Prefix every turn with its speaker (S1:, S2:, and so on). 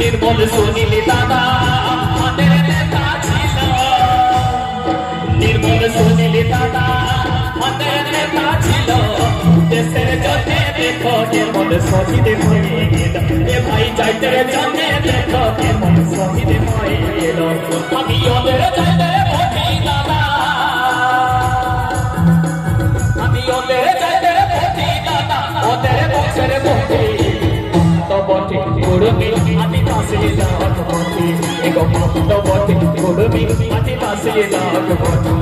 S1: নির্মল সুনীল দাদা আমাদের নেতা ছিল, নির্মল সুনীল দাদা আমাদের নেতা ছিল। দেশের জন্য দেখো কেমন শহীদ হয়ে গেল, এ ভাই জাতির জন্য দেখো কেমন শহীদ হয়ে গেল। আমি ওদের চাইতে ভোটি দাদা, আমি ওদের চাইতে ভোটি দাদা, ওদের বছর ভোটি তো বটে করবি আমি পাশে লাগ বটে, এগো তো বটে করবি আমি পাশে লাগ বটে।